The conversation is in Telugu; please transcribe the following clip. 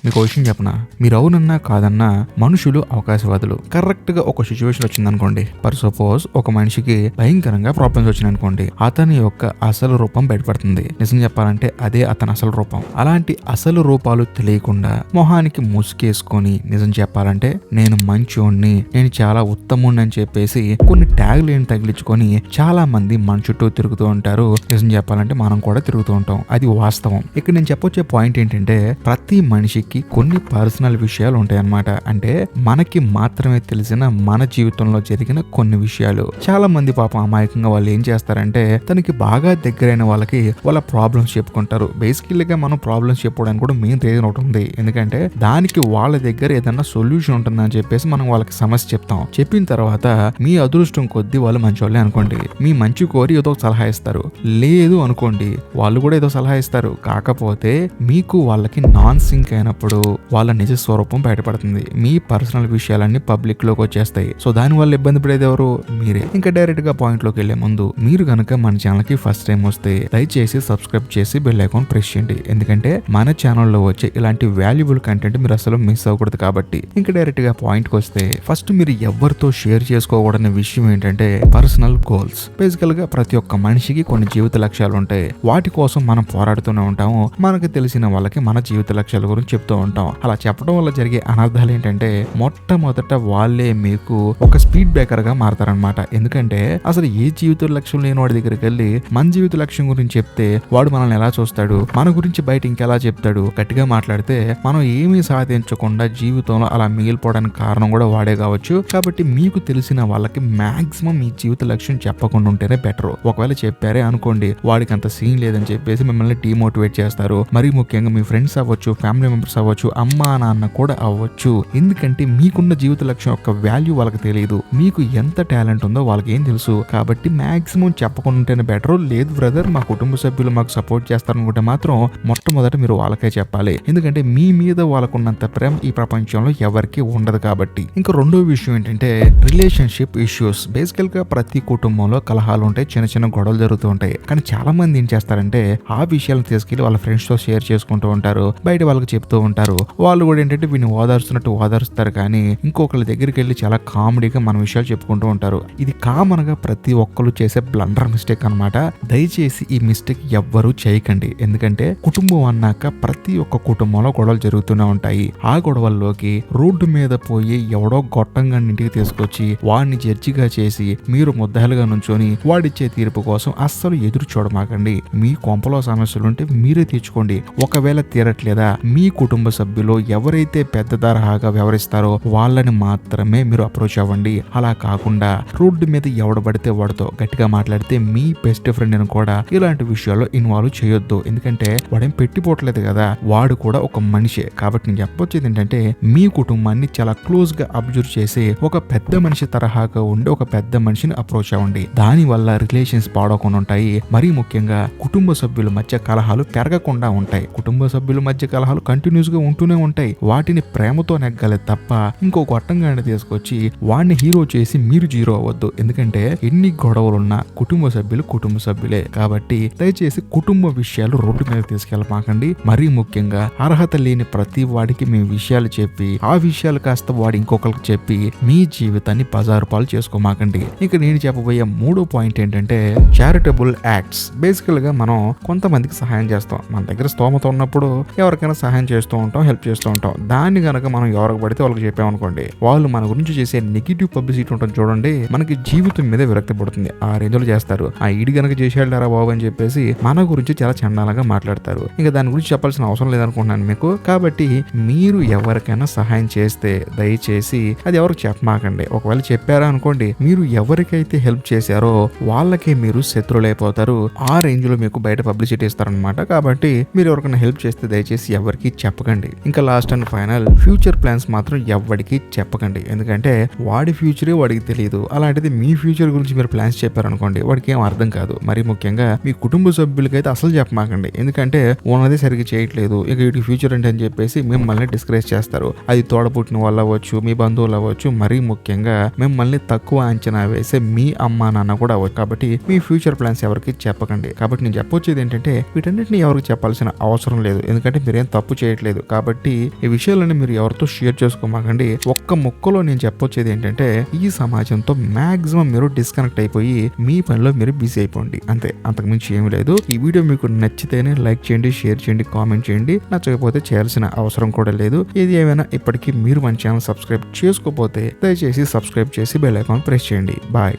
మీకు ఒక విషయం చెప్పనా, మీరు అవునన్నా కాదన్నా మనుషులు అవకాశవాదులు. కరెక్ట్ గా ఒక సిచ్యువేషన్ వచ్చిందనుకోండి, ఫర్ సపోజ్ ఒక మనిషికి భయంకరంగా ప్రాబ్లమ్స్ వచ్చినాయనుకోండి, అతని యొక్క అసలు రూపం బయటపడుతుంది. నిజం చెప్పాలంటే అదే అతని అసలు రూపం. అలాంటి అసలు రూపాలు తెలియకుండా మొహానికి ముసుకేసుకొని నిజం చెప్పాలంటే నేను మంచోణ్ణి, నేను చాలా ఉత్తముణ్ణి అని చెప్పేసి కొన్ని ట్యాగ్ లైన్ తగిలించుకొని చాలా మంది మన చుట్టూ తిరుగుతూ ఉంటారు. నిజం చెప్పాలంటే మనం కూడా తిరుగుతూ ఉంటాం. అది వాస్తవం. ఇక్కడ నేను చెప్పొచ్చే పాయింట్ ఏంటంటే, ప్రతి మనిషికి కొన్ని పర్సనల్ విషయాలు ఉంటాయన్నమాట. అంటే మనకి మాత్రమే తెలిసిన మన జీవితంలో జరిగిన కొన్ని విషయాలు. చాలా మంది పాపం అమాయకంగా వాళ్ళు ఏం చేస్తారంటే, తనకి బాగా దగ్గరైన వాళ్ళకి వాళ్ళ ప్రాబ్లమ్స్ చెప్పుకుంటారు. బేసికల్గా మనం ప్రాబ్లమ్స్ చెప్పుకోవడానికి కూడా మెయిన్ రీజన్ ఒకటి ఉంది. ఎందుకంటే దానికి వాళ్ళ దగ్గర ఏదన్నా సొల్యూషన్ ఉంటుందని చెప్పేసి మనం వాళ్ళకి సమస్య చెప్తాం. చెప్పిన తర్వాత మీ అదృష్టం కొద్దీ వాళ్ళు మంచి వాళ్ళే అనుకోండి, మీ మంచి కోరి ఏదో ఒక సలహా ఇస్తారు. లేదు అనుకోండి, వాళ్ళు కూడా ఏదో సలహా ఇస్తారు. కాకపోతే మీకు వాళ్ళకి నాన్ సింక్ అయినప్పుడు వాళ్ళ నిజ స్వరూపం బయటపడుతుంది. మీ పర్సనల్ విషయాలన్నీ పబ్లిక్ లోకి వచ్చేస్తాయి. సో దాని వల్ల ఇబ్బంది పడేది ఎవరు? మీరే. ఇంకా డైరెక్ట్ గా పాయింట్ లోకి వెళ్లే ముందు మీరు గనక మన ఛానల్ కి ఫస్ట్ టైం వస్తే దయచేసి సబ్స్క్రైబ్ చేసి బెల్ ఐకాన్ ప్రెస్ చేయండి. ఎందుకంటే మన ఛానల్లో వచ్చే ఇలాంటి వాల్యుబుల్ కంటెంట్ మీరు అసలు మిస్ అవ్వకూడదు కాబట్టి. ఇంకా డైరెక్ట్ గా పాయింట్ కి వస్తే, ఫస్ట్ మీరు ఎవరితో షేర్ చేసుకోకూడని విషయం ఏంటంటే పర్సనల్ గోల్స్. బేసికల్ గా ప్రతి ఒక్క మనిషికి కొన్ని జీవిత లక్ష్యాలు ఉంటాయి. వాటి కోసం మనం పోరాడుతూనే ఉంటాము. మనకు తెలిసిన వాళ్ళకి మన జీవిత లక్ష్యాల గురించి చెప్తూ ఉంటాం. అలా చెప్పడం వల్ల జరిగే అనర్థాలు ఏంటంటే, మొట్టమొదట వాళ్ళే మీకు ఒక స్పీడ్ బ్రేకర్ గా మారతారనమాట. ఎందుకంటే అసలు ఏ జీవిత లక్ష్యం లేని వాడి దగ్గరికి వెళ్ళి మన జీవిత లక్ష్యం గురించి చెప్తే వాడు మనల్ని ఎలా చూస్తాడు, మన గురించి బయట ఇంకెలా చెప్తాడు. గట్టిగా మాట్లాడితే మనం ఏమీ సాధించకుండా జీవితంలో అలా మిగిలిపోవడానికి కారణం కూడా వాడే కావచ్చు. కాబట్టి మీకు తెలిసిన వాళ్ళకి మాక్సిమం మీ జీవిత లక్ష్యం చెప్పకుండా ఉంటేనే బెటర్. ఒకవేళ చెప్పారే అనుకోండి, వాడికి అంత సీన్ లేదని చెప్పేసి మిమ్మల్ని డిమోటివేట్ చేస్తారు. మరి ముఖ్యంగా మీ ఫ్రెండ్స్ అవ్వచ్చు, ఫ్యామిలీ మెంబర్స్ అవ్వచ్చు, అమ్మా నాన్న కూడా అవ్వచ్చు. ఎందుకంటే మీకున్న జీవిత లక్ష్యం యొక్క వాల్యూ వాళ్ళకి తెలియదు. మీకు ఎంత టాలెంట్ ఉందో వాళ్ళకి ఏం తెలుసు. కాబట్టి మాక్సిమం చెప్పకుండా ఉంటేనే బెటర్. లేదు బ్రదర్, మా కుటుంబ సభ్యులు మాకు సపోర్ట్ చేస్తారనుకుంటే మాత్రం మొట్టమొదట మీరు వాళ్ళకే చెప్పాలి. ఎందుకంటే మీ మీద వాళ్ళకున్నంత ప్రేమ ఈ ప్రపంచంలో ఎవరికి ఉండదు కాబట్టి. ఇంకా రెండో విషయం ఏంటంటే రిలేషన్షిప్ ఇష్యూస్. బేసికల్ గా ప్రతి కుటుంబంలో కలహాలు ఉంటాయి, చిన్న చిన్న గొడవలు జరుగుతూ ఉంటాయి. కానీ చాలా మంది ఏం చేస్తారంటే ఆ విషయాలను తీసుకెళ్లి వాళ్ళ ఫ్రెండ్స్ తో షేర్ చేసుకుంటూ ఉంటారు, బయట వాళ్ళకి చెప్తూ ఉంటారు. వాళ్ళు కూడా ఏంటంటే వీడిని ఓదార్స్తున్నట్టు ఓదారుస్తారు, కానీ ఇంకొకళ్ళ దగ్గరికి వెళ్ళి చాలా కామెడీగా మన విషయాలు చెప్పుకుంటూ ఉంటారు. ఇది కామన్ గా ప్రతి ఒక్కరు చేసే బ్లండర్ మిస్టేక్ అన్నమాట. దయచేసి ఈ మిస్టేక్ ఎవ్వరూ చేయకండి. ఎందుకంటే కుటుంబం అన్నాక ప్రతి ఒక్క కుటుంబంలో గొడవలు జరుగుతూనే ఉంటాయి. ఆ గొడవల్లోకి రోడ్డు మీద పోయి ఎవడో గొట్టంగా ఇంటికి తీసుకొచ్చి వాడిని జడ్జిగా చేసి మీరు ముద్దాలుగా నుంచొని వాడిచ్చే తీర్పు కోసం అస్సలు ఎదురు చూడమాకండి. మీ కొంపలో సమస్యలుంటే మీరే తీర్చుకోండి. ఒకవేళ తీరట్లేదా, మీ కుటుంబ సభ్యులు ఎవరైతే పెద్ద తరహాగా వ్యవహరిస్తారో వాళ్ళని మాత్రమే మీరు అప్రోచ్ అవ్వండి. అలా కాకుండా రోడ్డు మీద ఎవడబడితే వాడితో గట్టిగా మాట్లాడితే మీ బెస్ట్ ఫ్రెండ్ ని కూడా ఇలాంటి విషయాల్లో ఇన్వాల్వ్ చేయొద్దు. ఎందుకంటే వాడేం పెట్టిపోవట్లేదు కదా, వాడు కూడా ఒక మనిషే. కాబట్టి నేను చెప్పొచ్చేది ఏంటంటే, మీ కుటుంబాన్ని చాలా క్లోజ్ గా అబ్జర్వ్ చేసి ఒక పెద్ద మనిషి తరహాగా ఉండి ఒక పెద్ద మనిషిని అప్రోచ్ అవ్వండి. దాని వల్ల రిలేషన్స్ పాడకుండా ఉంటాయి. మరీ ముఖ్యంగా కుటుంబ సభ్యుల మధ్య కలహాలు పెరగకుండా ఉంటాయి. కుటుంబ సభ్యుల మధ్య కలహాలు కంటిన్యూస్ గా ఉంటూనే ఉంటాయి. వాటిని ప్రేమతో నెగ్గాలి తప్ప ఇంకో గొట్టంగానే తీసుకొచ్చి వాడిని హీరో చేసి మీరు జీరో అవ్వద్దు. ఎందుకంటే ఎన్ని గొడవలున్నా కుటుంబ సభ్యులు కుటుంబ సభ్యులే. కాబట్టి దయచేసి కుటుంబ విషయాలు రోడ్డు మీద తీసుకెళ్ళమాకండి. మరీ ముఖ్యంగా అర్హత లేని ప్రతి వాడికి మీ విషయాలు చెప్పి ఆ విషయాలు కాస్త వాడు ఇంకొకరికి చెప్పి మీ జీవితాన్ని బజారు పాలు చేసుకోమాకండి. ఇక నేను చెప్పబోయే మూడో పాయింట్ ఏంటంటే చారిటబుల్ యాక్ట్స్. బేసికల్ గా మనం కొంతమందికి సహాయం చేస్తాం. మన దగ్గర స్తోమత ఉన్నప్పుడు ఎవరికైనా సహాయం చేస్తూ ఉంటాం, హెల్ప్ చేస్తూ ఉంటాం. దాన్ని గనక మనం ఎవరికి పడితే వాళ్ళకి చెప్పామనుకోండి, వాళ్ళు మన గురించి చేసే నెగిటివ్ పబ్లిసిటీ ఉంటుంది చూడండి, మనకి జీవితం మీద విరక్తి పడుతుంది. ఆ రేంజ్లో చేస్తారు. ఆ ఈడి గనక చేసేళ్ళారా బాబు అని చెప్పేసి మన గురించి చాలా చండాలంగా మాట్లాడతారు. ఇంకా దాని గురించి చెప్పాల్సిన అవసరం లేదనుకుంటున్నాను మీకు. కాబట్టి మీరు ఎవరికైనా సహాయం చేస్తే దయచేసి అది ఎవరికి చెప్పమాకండి. ఒకవేళ చెప్పారా అనుకోండి, మీరు ఎవరికైతే హెల్ప్ చేశారో వాళ్ళకే మీరు శత్రులైపోతారు. ఆ రేంజ్ లో మీకు బయట పబ్లిసిటీ ఇస్తారనమాట. కాబట్టి మీరు ఎవరికైనా హెల్ప్ చేస్తే దయచేసి ఎవరికి చెప్పకండి. ఇంకా last and final, future plans మాత్రం ఎవరికి చెప్పకండి. ఎందుకంటే వాడి ఫ్యూచరే వాడికి తెలియదు. అలాంటిది మీ ఫ్యూచర్ గురించి మీరు ప్లాన్స్ చెప్పారనుకోండి, వాడికి ఏం అర్థం కాదు. మరి ముఖ్యంగా మీ కుటుంబ సభ్యులకైతే అసలు చెప్పమాకండి. ఎందుకంటే ఉన్నది సరిగ్గా చేయట్లేదు, ఇక వీటి ఫ్యూచర్ ఏంటి అని చెప్పేసి మిమ్మల్ని డిస్కరేజ్ చేస్తారు. అది తోడపుట్టిన వాళ్ళు అవ్వచ్చు, మీ బంధువులు అవ్వచ్చు, మరీ ముఖ్యంగా మిమ్మల్ని తక్కువ అంచనా వేసే మీ అమ్మా నాన్న కూడా అవ్వచ్చు. కాబట్టి మీ ఫ్యూచర్ ప్లాన్స్ ఎవరికి చెప్పకండి. కాబట్టి నేను చెప్పొచ్చేది ఏంటంటే, వీటన్నిటిని ఎవరికి చెప్పాల్సిన అవసరం లేదు. ఎందుకంటే మీరేం తప్పు చేయట్లేదు. లేదు. కాబట్టి ఈ విషయాలన్నీ మీరు ఎవరితో షేర్ చేసుకోమాకండి. ఒక్క ముక్కలో నేను చెప్పొచ్చేది ఏంటంటే ఈ సమాజంతో మాక్సిమం మీరు డిస్కనెక్ట్ అయిపోయి మీ పనిలో మీరు బిజీ అయిపోండి. అంతే, అంతకుమించి ఏమీ లేదు. ఈ వీడియో మీకు నచ్చితేనే లైక్ చేయండి, షేర్ చేయండి, కామెంట్ చేయండి. నచ్చకపోతే చేయాల్సిన అవసరం కూడా లేదు. ఏది ఏమైనా ఇప్పటికీ మీరు మన ఛానల్ సబ్స్క్రైబ్ చేసుకోకపోతే దయచేసి సబ్స్క్రైబ్ చేసి బెల్ ఐకాన్ ప్రెస్ చేయండి. బాయ్.